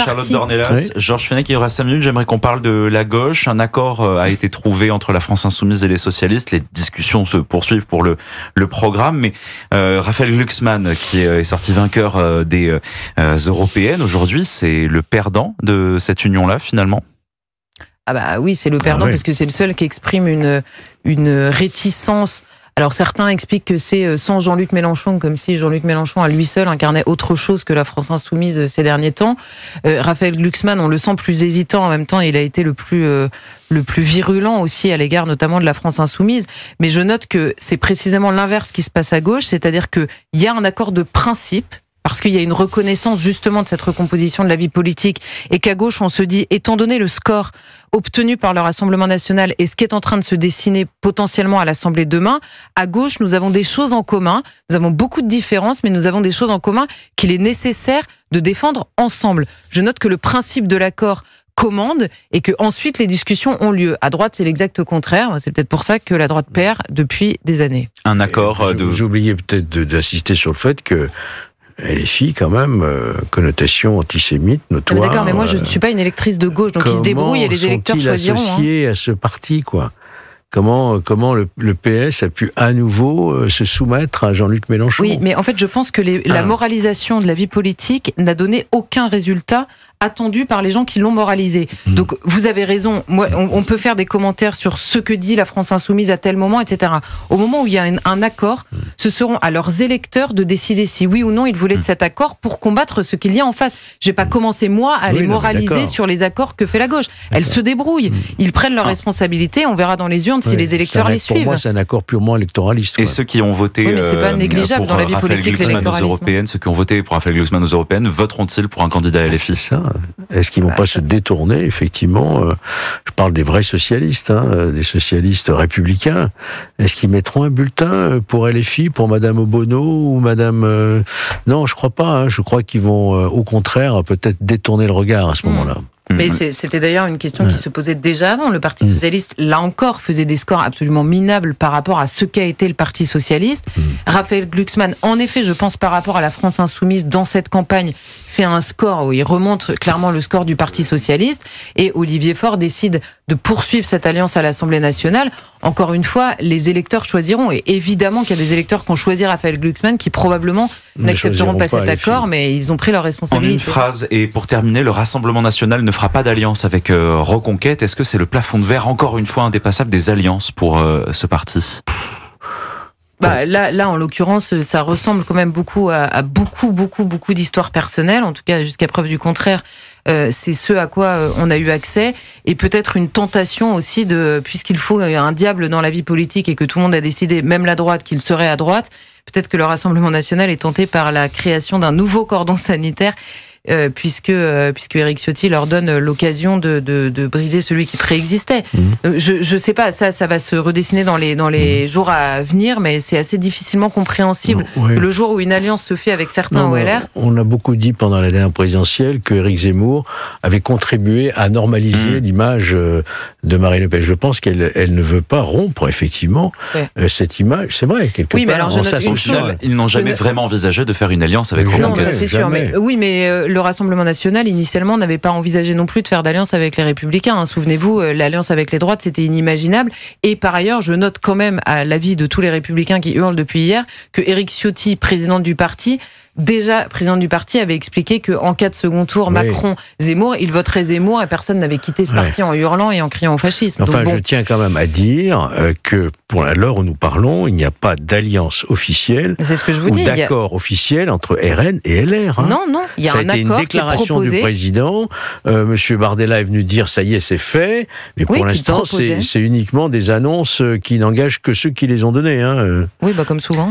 Charlotte Dornelas, Georges Fenech, il y aura 5 minutes. J'aimerais qu'on parle de la gauche. Un accord a été trouvé entre la France Insoumise et les socialistes. Les discussions se poursuivent pour le programme. Mais Raphaël Glucksmann, qui est sorti vainqueur des européennes aujourd'hui, c'est le perdant de cette union-là, finalement. Ah bah oui, c'est le perdant parce que c'est le seul qui exprime une réticence. Alors certains expliquent que c'est sans Jean-Luc Mélenchon, comme si Jean-Luc Mélenchon à lui seul incarnait autre chose que la France Insoumise ces derniers temps. Raphaël Glucksmann, on le sent plus hésitant, en même temps il a été le plus virulent aussi à l'égard notamment de la France Insoumise. Mais je note que c'est précisément l'inverse qui se passe à gauche, c'est-à-dire qu'il y a un accord de principe, parce qu'il y a une reconnaissance justement de cette recomposition de la vie politique, et qu'à gauche on se dit, étant donné le score obtenu par le Rassemblement national et ce qui est en train de se dessiner potentiellement à l'Assemblée demain, à gauche nous avons des choses en commun, nous avons beaucoup de différences, mais nous avons des choses en commun qu'il est nécessaire de défendre ensemble. Je note que le principe de l'accord commande et que ensuite les discussions ont lieu. À droite, c'est l'exact contraire. C'est peut-être pour ça que la droite perd depuis des années. Un accord de... Vous oubliez peut-être d'insister sur le fait que LFI, quand même, connotation antisémite, notoire. D'accord, mais moi, je ne suis pas une électrice de gauche, donc ils se débrouillent et les électeurs choisiront. Comment sont-ils associés à ce parti, quoi ? Comment le PS a pu à nouveau se soumettre à Jean-Luc Mélenchon ? Oui, mais en fait, je pense que la moralisation de la vie politique n'a donné aucun résultat attendu par les gens qui l'ont moralisé. Donc, vous avez raison. Moi, on peut faire des commentaires sur ce que dit la France Insoumise à tel moment, etc. Au moment où il y a un accord, ce seront à leurs électeurs de décider si oui ou non ils voulaient de cet accord pour combattre ce qu'il y a en face. Je n'ai pas commencé, moi, à les moraliser sur les accords que fait la gauche. Elle se débrouille. Ils prennent leurs responsabilités. On verra dans les urnes si les électeurs les suivent. Pour moi, c'est un accord purement électoraliste. Et ceux qui ont voté mais c'est pas négligeable dans la vie politique, l'électoralisme. Ceux qui ont voté pour Raphaël Glucksmann aux européennes, voteront-ils pour un candidat LFI ? Ça. Est-ce qu'ils ne vont pas se détourner, effectivement je parle des vrais socialistes, des socialistes républicains. Est-ce qu'ils mettront un bulletin pour LFI, pour Madame Obono ou Madame... Non, je ne crois pas. Je crois qu'ils vont, au contraire, peut-être détourner le regard à ce moment-là. Mais c'était d'ailleurs une question qui se posait déjà avant. Le Parti Socialiste, là encore, faisait des scores absolument minables par rapport à ce qu'a été le Parti Socialiste. Raphaël Glucksmann, en effet, je pense par rapport à la France Insoumise, dans cette campagne, fait un score où il remonte clairement le score du Parti Socialiste. Et Olivier Faure décide de poursuivre cette alliance à l'Assemblée nationale. Encore une fois, les électeurs choisiront. Et évidemment qu'il y a des électeurs qui ont choisi Raphaël Glucksmann qui probablement n'accepteront pas cet accord, mais ils ont pris leurs responsabilités. En une phrase, et pour terminer, le Rassemblement national ne fera pas d'alliance avec Reconquête. Est-ce que c'est le plafond de verre, encore une fois, indépassable des alliances pour ce parti ? Là, en l'occurrence, ça ressemble quand même beaucoup à beaucoup d'histoires personnelles, en tout cas jusqu'à preuve du contraire. C'est ce à quoi on a eu accès, et peut-être une tentation aussi puisqu'il faut un diable dans la vie politique et que tout le monde a décidé, même la droite, qu'il serait à droite, peut-être que le Rassemblement national est tenté par la création d'un nouveau cordon sanitaire, puisque Éric Ciotti leur donne l'occasion de briser celui qui préexistait. Je sais pas, ça va se redessiner dans les jours à venir, mais c'est assez difficilement compréhensible. Le jour où une alliance se fait avec certains OLR... On a beaucoup dit pendant la dernière présidentielle que Éric Zemmour avait contribué à normaliser l'image de Marine Le Pen. Je pense qu'elle ne veut pas rompre effectivement cette image. C'est vrai, quelque part. Mais alors, ils n'ont jamais vraiment envisagé de faire une alliance avec Reconquête. Non, ça c'est sûr. Mais le Rassemblement national, initialement, n'avait pas envisagé non plus de faire d'alliance avec les Républicains. Souvenez-vous, l'alliance avec les droites, c'était inimaginable. Et par ailleurs, je note quand même, à l'avis de tous les Républicains qui hurlent depuis hier, que Éric Ciotti, président du parti, avait expliqué qu'en cas de second tour, Macron-Zemmour, il voterait Zemmour et personne n'avait quitté ce parti en hurlant et en criant au fascisme. Enfin, je tiens quand même à dire que pour l'heure où nous parlons, il n'y a pas d'alliance officielle ou d'accord officiel entre RN et LR. Non, il y a un accord. Ça a été une déclaration du président. Monsieur Bardella est venu dire ça y est, c'est fait. Mais pour l'instant, c'est uniquement des annonces qui n'engagent que ceux qui les ont données. Oui, comme souvent.